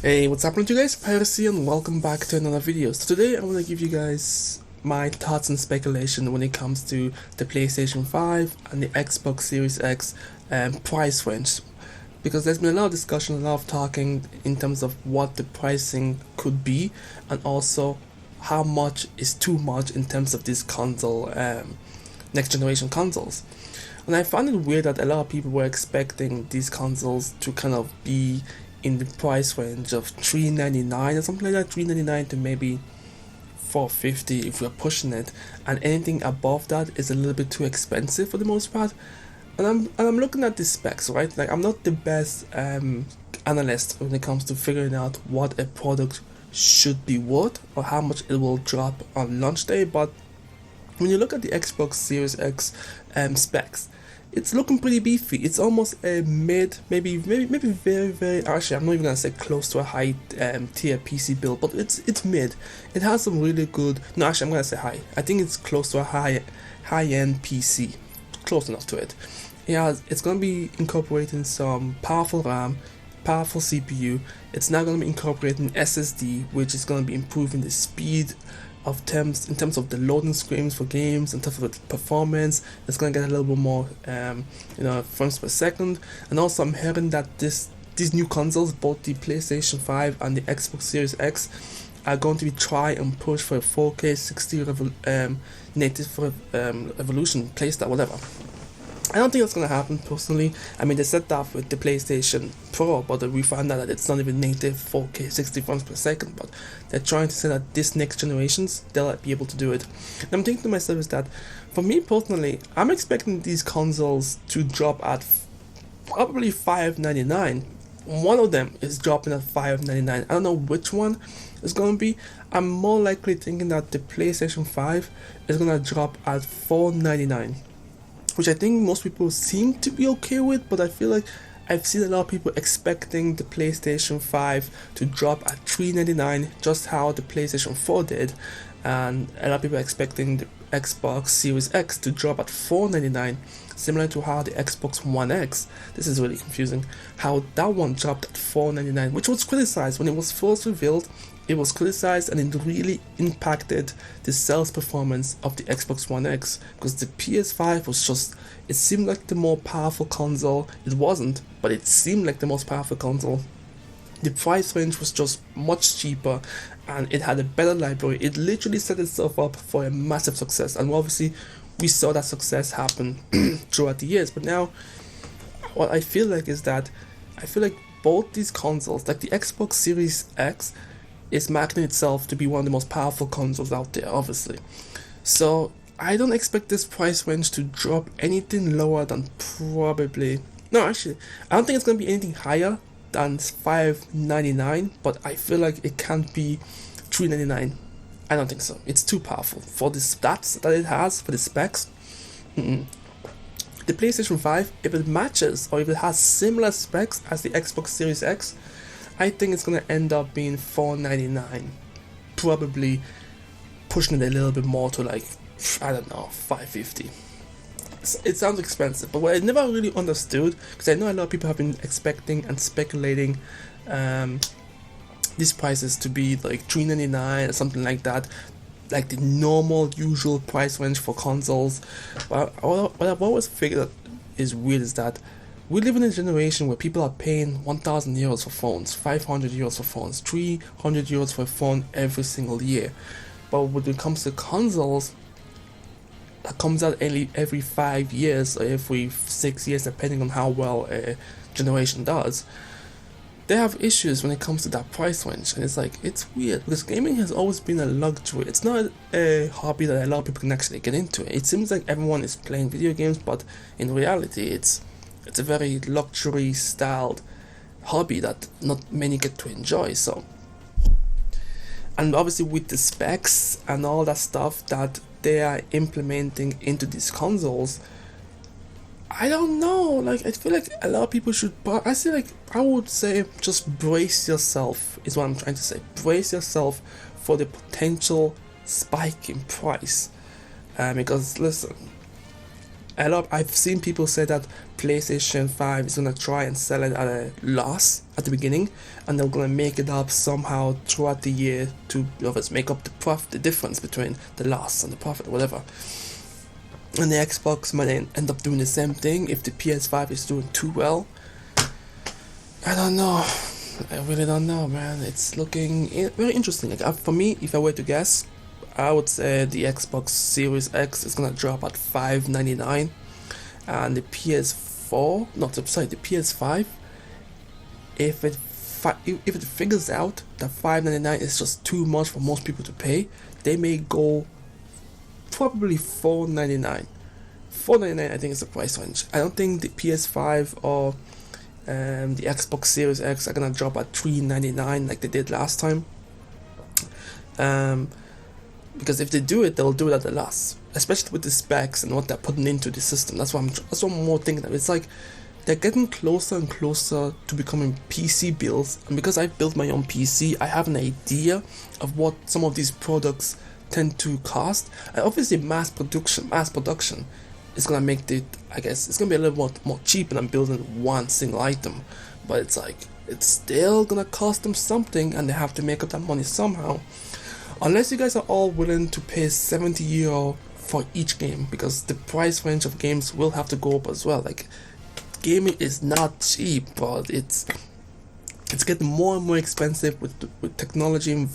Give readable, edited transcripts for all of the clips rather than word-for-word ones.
Hey, what's happening to you guys? Pyros here and welcome back to another video. So today I'm going to give you guys my thoughts and speculation when it comes to the PlayStation 5 and the Xbox Series X price range. Because there's been a lot of discussion, a lot of talking in terms of what the pricing could be and also how much is too much in terms of this console, next generation consoles. And I found it weird that a lot of people were expecting these consoles to kind of be in the price range of $399 or something like that, $399 to maybe $450 if we're pushing it, and anything above that is a little bit too expensive for the most part. And I'm looking at the specs, right? Like, I'm not the best analyst when it comes to figuring out what a product should be worth or how much it will drop on launch day, but when you look at the Xbox Series X specs, it's looking pretty beefy. It's almost a mid, maybe very. Actually, I'm not even gonna say close to a high tier PC build, but it's mid. It has some really good. No, actually, I'm gonna say high. I think it's close to a high end PC, close enough to it. Yeah, it's gonna be incorporating some powerful RAM, powerful CPU. It's now gonna be incorporating SSD, which is gonna be improving the speed of in terms of the loading screens for games, in terms of the performance. It's gonna get a little bit more frames per second. And also I'm hearing that these new consoles, both the PlayStation 5 and the Xbox Series X, are going to be try and push for a 4K 60 native evolution playstyle, whatever. I don't think that's going to happen personally. I mean, they said that with the PlayStation Pro, but we found out that it's not even native 4K 60 frames per second. But they're trying to say that this next generations, they'll be able to do it. And I'm thinking to myself is that, for me personally, I'm expecting these consoles to drop at probably $599. One of them is dropping at $599. I don't know which one it's going to be. I'm more likely thinking that the PlayStation 5 is going to drop at $499. Which I think most people seem to be okay with, but I feel like I've seen a lot of people expecting the PlayStation 5 to drop at $399, just how the PlayStation 4 did, and a lot of people expecting the Xbox Series X to drop at $499, similar to how the Xbox One X, this is really confusing, how that one dropped at $499, which was criticized when it was first revealed. It was criticized and it really impacted the sales performance of the Xbox One X, because the PS5 was just, it seemed like the more powerful console. It wasn't, but it seemed like the most powerful console. The price range was just much cheaper and it had a better library. It literally set itself up for a massive success, and obviously we saw that success happen throughout the years. But now what I feel like is that I feel like both these consoles, like the Xbox Series X, is marketing itself to be one of the most powerful consoles out there, obviously. So I don't expect this price range to drop anything lower than probably... No, actually, I don't think it's going to be anything higher than $599, but I feel like it can't be $399. I don't think so. It's too powerful for the stats that it has, for the specs. The PlayStation 5, if it matches or if it has similar specs as the Xbox Series X, I think it's gonna end up being $499, probably pushing it a little bit more to, like, I don't know, $550. It sounds expensive, but what I never really understood, because I know a lot of people have been expecting and speculating these prices to be like $399 or something like that, like the normal usual price range for consoles. But what I've always figured is weird is that we live in a generation where people are paying €1,000 for phones, €500 for phones, €300 for a phone every single year. But when it comes to consoles, that comes out every 5 years or every 6 years, depending on how well a generation does, they have issues when it comes to that price range. And it's like, it's weird, because gaming has always been a luxury. It's not a hobby that a lot of people can actually get into. It seems like everyone is playing video games, but in reality it's a very luxury styled hobby that not many get to enjoy. So, and obviously with the specs and all that stuff that they are implementing into these consoles, I don't know, like, I feel like a lot of people should, but I would say just brace yourself is what I'm trying to say. Brace yourself for the potential spike in price, because listen, I've seen people say that PlayStation 5 is gonna try and sell it at a loss at the beginning, and they're gonna make it up somehow throughout the year to make up the difference between the loss and the profit or whatever. And the Xbox might end up doing the same thing if the PS5 is doing too well. I don't know. I really don't know, man. It's looking very interesting. Like, for me, if I were to guess, I would say the Xbox Series X is gonna drop at $599, and the the PS5, if it figures out that $599 is just too much for most people to pay, they may go probably $499. $499, I think, is the price range. I don't think the PS5 or the Xbox Series X are gonna drop at $399 like they did last time. Because if they do it, they'll do it at a loss, especially with the specs and what they're putting into the system. That's what I'm more thinking of. It's like they're getting closer and closer to becoming PC builds, and because I've built my own PC, I have an idea of what some of these products tend to cost. And obviously, mass production is gonna make I guess it's gonna be a little more cheaper than building one single item, but it's like it's still gonna cost them something, and they have to make up that money somehow. Unless you guys are all willing to pay €70 for each game, because the price range of games will have to go up as well. Like, gaming is not cheap, but it's getting more and more expensive with technology,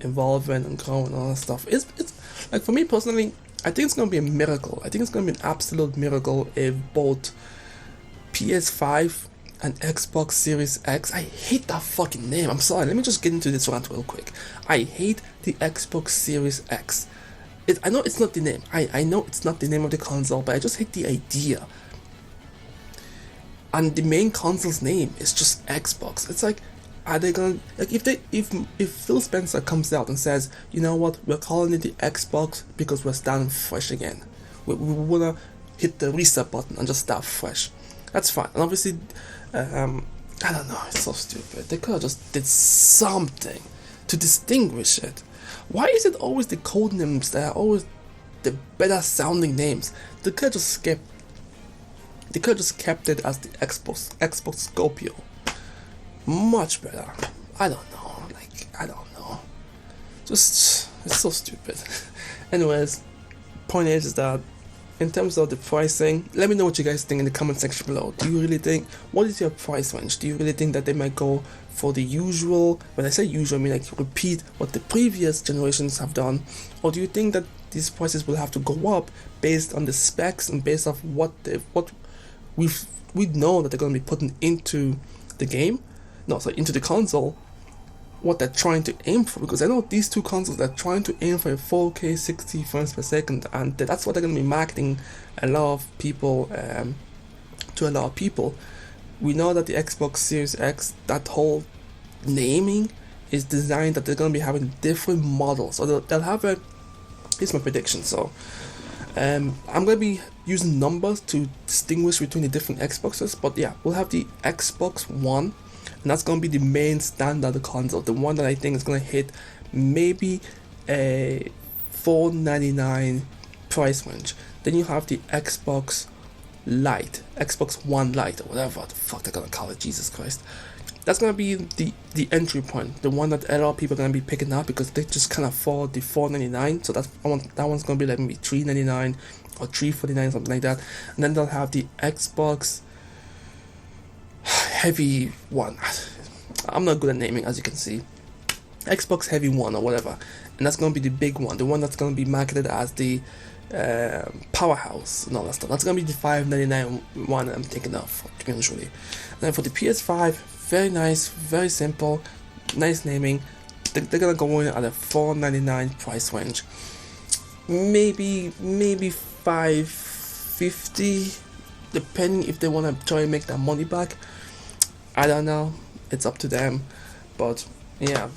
involvement and growing and all that stuff. It's like, for me personally, I think it's gonna be a miracle. I think it's gonna be an absolute miracle if both PS5 and Xbox Series X. I hate that fucking name. I'm sorry. Let me just get into this rant real quick. I hate the Xbox Series X. I know it's not the name. I know it's not the name of the console, but I just hate the idea. And the main console's name is just Xbox. It's like, are they gonna, like, if Phil Spencer comes out and says, you know what, we're calling it the Xbox because we're starting fresh again. We wanna hit the reset button and just start fresh. That's fine. And obviously, I don't know, it's so stupid. They could have just did something to distinguish it. Why is it always the code names that are always the better sounding names? They could have just kept it as the Xbox Scorpio. Much better. I don't know. Just, it's so stupid. Anyways, point is that in terms of the pricing, let me know what you guys think in the comment section below. Do you really think, what is your price range? Do you really think that they might go for the usual? When I say usual, I mean like repeat what the previous generations have done, or do you think that these prices will have to go up based on the specs and based off what we know that they're going to be putting into the game? No, sorry, into the console, what they're trying to aim for, because I know these two consoles, they're trying to aim for a 4K 60 frames per second, and that's what they're going to be marketing to a lot of people. We know that the Xbox Series X, that whole naming is designed that they're going to be having different models, so they'll have here's my prediction. So I'm going to be using numbers to distinguish between the different Xboxes, but yeah, we'll have the Xbox One, and that's going to be the main standard console, the one that I think is going to hit maybe a $499 price range. Then you have the Xbox One Lite, or whatever the fuck they're going to call it, Jesus Christ. That's going to be the entry point, the one that a lot of people are going to be picking up because they just can't afford the $499. So that one's going to be like maybe $399 or $349, something like that. And then they'll have the Xbox Heavy One. I'm not good at naming, as you can see. Xbox Heavy One or whatever, and that's going to be the big one, the one that's going to be marketed as the powerhouse and all that stuff. That's going to be the $599 one I'm thinking of eventually. And then for the PS5, very nice, very simple, nice naming. They're going to go in at a $499 price range. Maybe $550, depending if they want to try and make that money back. I don't know, it's up to them, but yeah,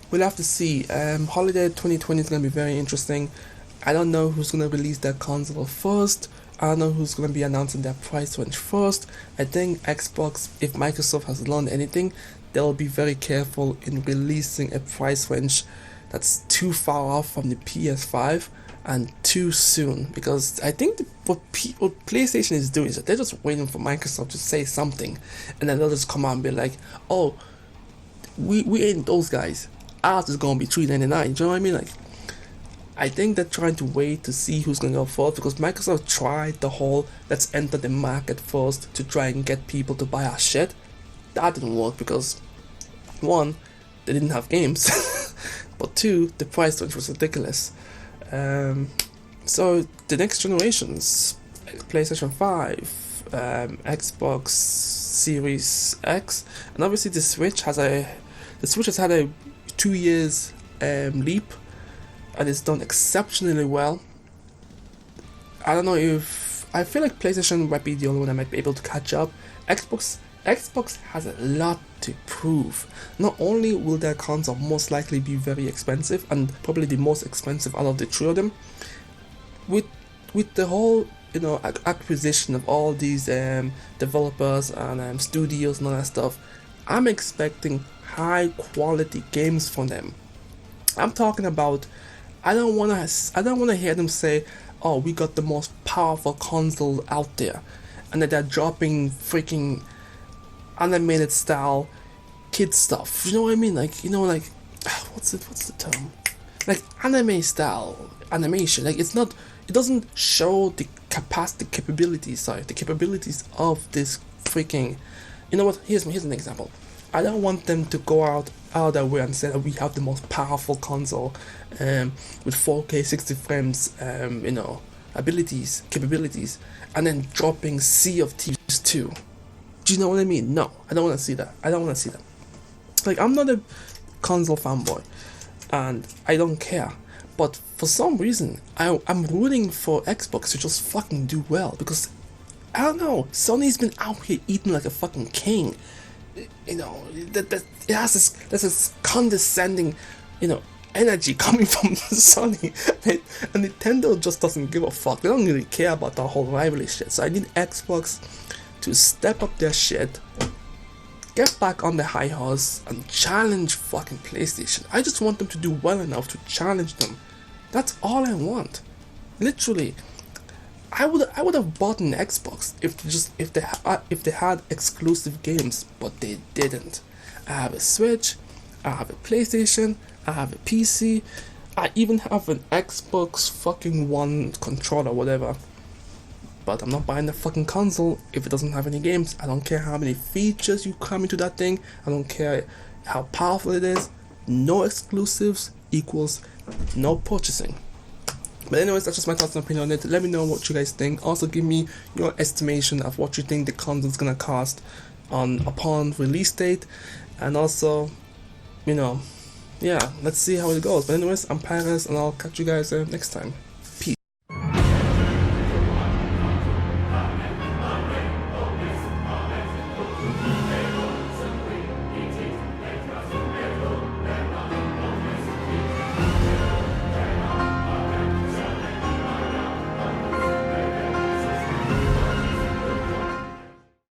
we'll have to see. Holiday 2020 is going to be very interesting. I don't know who's going to release their console first. I don't know who's going to be announcing their price range first. I think Xbox, if Microsoft has learned anything, they'll be very careful in releasing a price range that's too far off from the PS5 and too soon, because I think what PlayStation is doing is that they're just waiting for Microsoft to say something, and then they'll just come out and be like, "Oh, we ain't those guys. Ours is gonna be $3.99." Do you know what I mean? Like, I think they're trying to wait to see who's gonna go first, because Microsoft tried the whole let's enter the market first to try and get people to buy our shit. That didn't work because, one, they didn't have games, but two, the price range was ridiculous. So the next generations, PlayStation 5, Xbox Series X, and obviously the Switch has had a 2 years leap, and it's done exceptionally well. I don't know if I feel like PlayStation might be the only one that might be able to catch up. Xbox has a lot to prove. Not only will their console most likely be very expensive, and probably the most expensive out of the three of them, with the whole acquisition of all these developers and studios and all that stuff, I'm expecting high quality games from them. I'm talking about, I don't wanna hear them say, "Oh, we got the most powerful console out there," and that they're dropping freaking animated style kid stuff. You know what I mean? Like, what's the term? Like anime style animation. Like, it doesn't show the capabilities of this freaking. You know what? Here's an example. I don't want them to go out their way and say that we have the most powerful console, with 4K 60 frames, capabilities, and then dropping Sea of Thieves 2. Do you know what I mean? No, I don't want to see that. Like, I'm not a console fanboy, and I don't care. But for some reason, I'm rooting for Xbox to just fucking do well, because I don't know, Sony's been out here eating like a fucking king. That it has this condescending, energy coming from Sony, and Nintendo just doesn't give a fuck. They don't really care about the whole rivalry shit. So I need Xbox to step up their shit, get back on the high horse, and challenge fucking PlayStation. I just want them to do well enough to challenge them. That's all I want. Literally, I would have bought an Xbox if they had exclusive games, but they didn't. I have a Switch, I have a PlayStation, I have a PC, I even have an Xbox fucking One controller, whatever. But I'm not buying the fucking console if it doesn't have any games. I don't care how many features you cram into that thing. I don't care how powerful it is. No exclusives equals no purchasing. But anyways, that's just my thoughts and opinion on it. Let me know what you guys think. Also, give me your estimation of what you think the console's gonna cost upon release date. And also, yeah, let's see how it goes. But anyways, I'm Pyros, and I'll catch you guys next time. Peace.